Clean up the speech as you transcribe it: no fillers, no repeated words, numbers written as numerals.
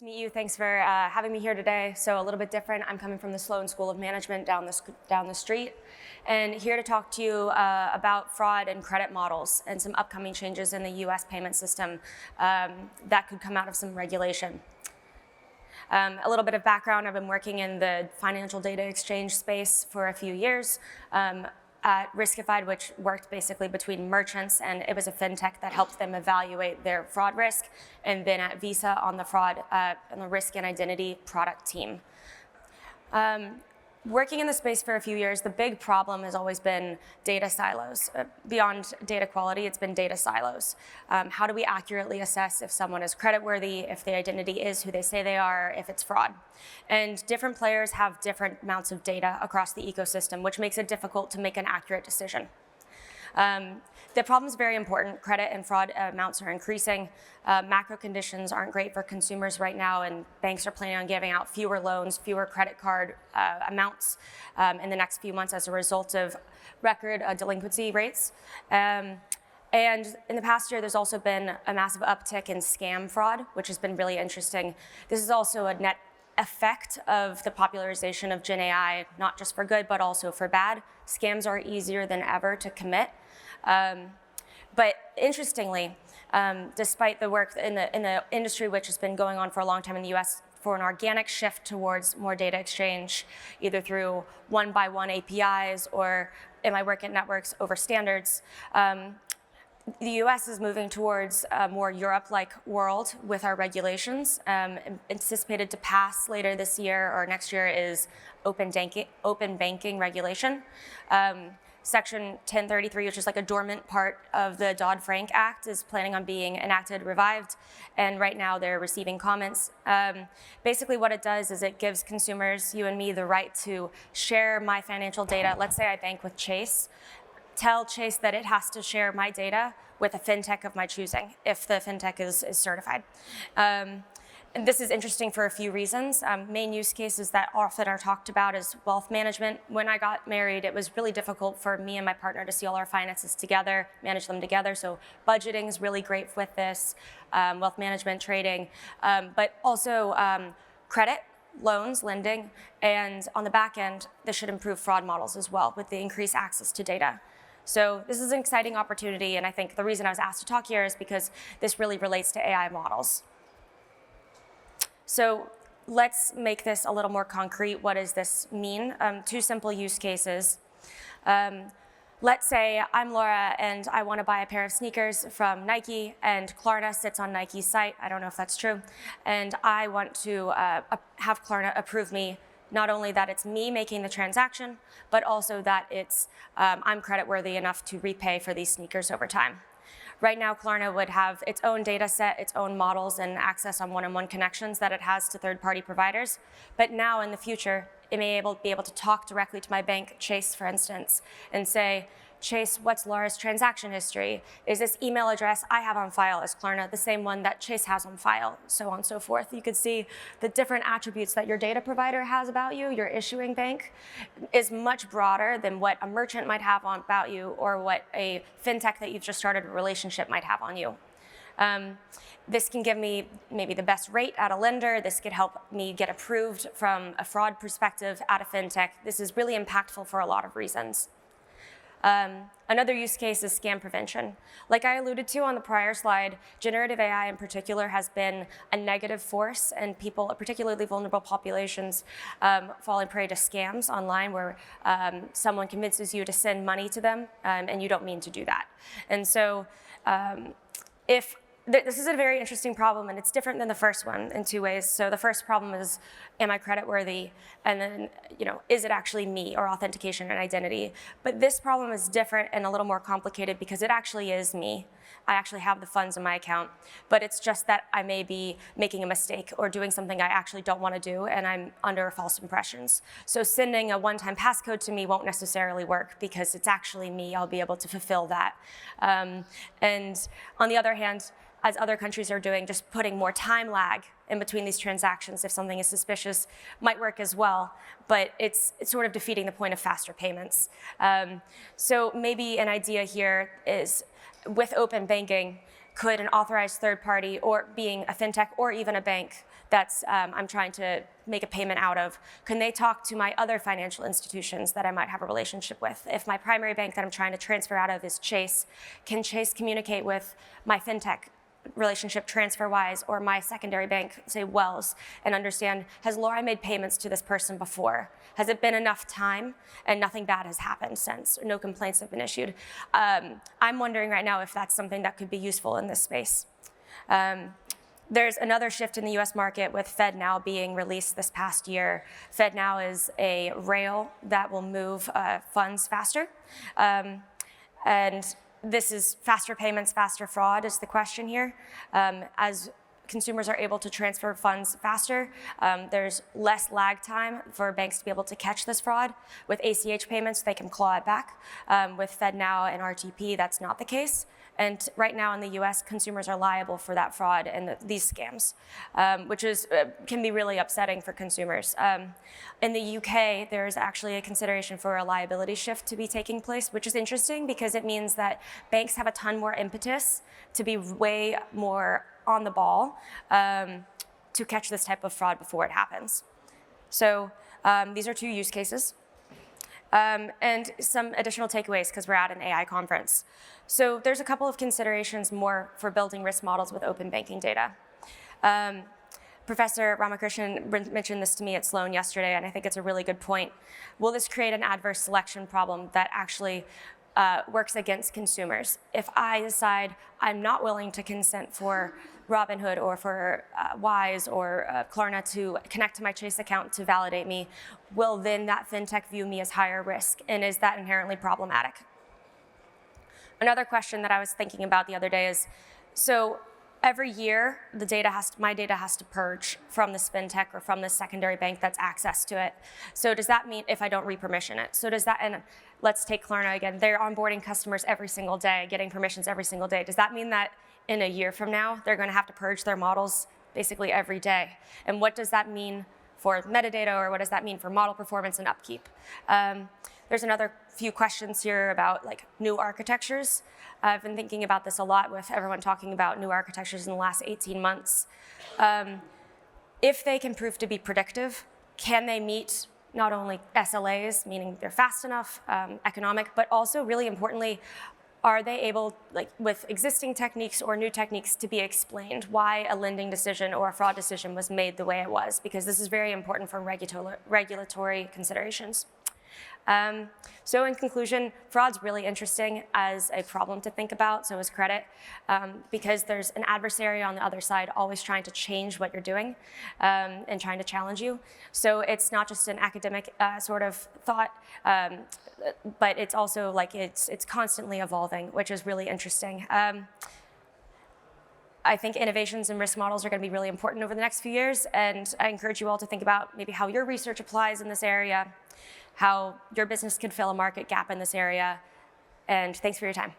To meet you. Thanks for having me here today. So a little bit different. I'm coming from the Sloan School of Management down the street, and here to talk to you about fraud and credit models and some upcoming changes in the U.S. payment system that could come out of some regulation. A little bit of background: I've been working in the financial data exchange space for a few years. At Riskified, which worked basically between merchants, and it was a fintech that helped them evaluate their fraud risk, and then at Visa on the fraud, on the risk and identity product team. Working in the space for a few years, the big problem has always been data silos. Beyond data quality, it's been data silos. How do we accurately assess if someone is creditworthy, if the identity is who they say they are, if it's fraud? And different players have different amounts of data across the ecosystem, which makes it difficult to make an accurate decision. The problem is very important. Credit and fraud amounts are increasing. Macro conditions aren't great for consumers right now, and banks are planning on giving out fewer loans, fewer credit card amounts in the next few months as a result of record delinquency rates. And in the past year, there's also been a massive uptick in scam fraud, which has been really interesting. This is also a net effect of the popularization of Gen AI, not just for good, but also for bad. Scams are easier than ever to commit. But interestingly, despite the work in the industry, which has been going on for a long time in the US, for an organic shift towards more data exchange, either through one-by-one APIs or in my work at networks over standards, the US is moving towards a more Europe-like world with our regulations. Anticipated to pass later this year or next year is open banking regulation. Section 1033, which is like a dormant part of the Dodd-Frank Act, is planning on being enacted, revived, and right now they're receiving comments. Basically what it does is it gives consumers, you and me, the right to share my financial data. Let's say I bank with Chase. Tell Chase that it has to share my data with a fintech of my choosing, if the fintech is certified. And this is interesting for a few reasons. Main use cases that often are talked about is wealth management. When I got married, it was really difficult for me and my partner to see all our finances together, manage them together. So budgeting is really great with this, wealth management, trading, but also credit, loans, lending, and on the back end, this should improve fraud models as well with the increased access to data. So this is an exciting opportunity, and I think the reason I was asked to talk here is because this really relates to AI models. So let's make this a little more concrete. What does this mean? Two simple use cases. Let's say I'm Laura and I want to buy a pair of sneakers from Nike, and Klarna sits on Nike's site. I don't know if that's true. And I want to have Klarna approve me, not only that it's me making the transaction, but also that it's I'm creditworthy enough to repay for these sneakers over time. Right now, Klarna would have its own data set, its own models, and access on one-on-one connections that it has to third-party providers. But now, in the future, it may be able to talk directly to my bank, Chase, for instance, and say, Chase, what's Laura's transaction history? Is this email address I have on file as Klarna the same one that Chase has on file? So on and so forth. You could see the different attributes that your data provider has about you, your issuing bank, is much broader than what a merchant might have about you or what a fintech that you've just started a relationship might have on you. This can give me maybe the best rate at a lender. This could help me get approved from a fraud perspective at a fintech. This is really impactful for a lot of reasons. Another use case is scam prevention. Like I alluded to on the prior slide, generative AI in particular has been a negative force, and people, particularly vulnerable populations, fall prey to scams online where someone convinces you to send money to them and you don't mean to do that. And so this is a very interesting problem, and it's different than the first one in two ways. So the first problem is, am I creditworthy? And then, is it actually me, or authentication and identity? But this problem is different and a little more complicated because it actually is me. I actually have the funds in my account, but it's just that I may be making a mistake or doing something I actually don't want to do, and I'm under false impressions. So sending a one-time passcode to me won't necessarily work because it's actually me. I'll be able to fulfill that. And on the other hand, as other countries are doing, just putting more time lag in between these transactions if something is suspicious might work as well, but it's sort of defeating the point of faster payments. So maybe an idea here is with open banking, could an authorized third party, or being a fintech or even a bank that's I'm trying to make a payment out of, can they talk to my other financial institutions that I might have a relationship with? If my primary bank that I'm trying to transfer out of is Chase, can Chase communicate with my fintech relationship transfer-wise, or my secondary bank, say Wells, and understand, has Laura made payments to this person before? Has it been enough time and nothing bad has happened since? No complaints have been issued. I'm wondering right now if that's something that could be useful in this space. There's another shift in the US market with FedNow being released this past year. FedNow is a rail that will move funds faster. And this is faster payments, faster fraud is the question here. As consumers are able to transfer funds faster, there's less lag time for banks to be able to catch this fraud. With ACH payments, they can claw it back. With FedNow and RTP, that's not the case. And right now in the US, consumers are liable for that fraud and these scams, which can be really upsetting for consumers. In the UK, there's actually a consideration for a liability shift to be taking place, which is interesting because it means that banks have a ton more impetus to be way more on the ball to catch this type of fraud before it happens. So these are two use cases. And some additional takeaways because we're at an AI conference. So there's a couple of considerations more for building risk models with open banking data. Professor Ramakrishnan mentioned this to me at Sloan yesterday, and I think it's a really good point. Will this create an adverse selection problem that actually works against consumers? If I decide I'm not willing to consent for Robinhood or for Wise or Klarna to connect to my Chase account to validate me, will then that fintech view me as higher risk? And is that inherently problematic? Another question that I was thinking about the other day is, so every year my data has to purge from this fintech or from this secondary bank that's access to it. So does that mean if I don't re-permission it? So does that, and let's take Klarna again, they're onboarding customers every single day, getting permissions every single day. Does that mean that in a year from now, they're gonna have to purge their models basically every day? And what does that mean for metadata, or what does that mean for model performance and upkeep? There's another few questions here about like new architectures. I've been thinking about this a lot with everyone talking about new architectures in the last 18 months. If they can prove to be predictive, can they meet not only SLAs, meaning they're fast enough, economic, but also really importantly, are they able, like with existing techniques or new techniques, to be explained why a lending decision or a fraud decision was made the way it was? Because this is very important for regulatory considerations. So in conclusion, fraud's really interesting as a problem to think about, so is credit, because there's an adversary on the other side always trying to change what you're doing and trying to challenge you. So it's not just an academic sort of thought, but it's also like it's constantly evolving, which is really interesting. I think innovations in risk models are going to be really important over the next few years, and I encourage you all to think about maybe how your research applies in this area, how your business could fill a market gap in this area, and thanks for your time.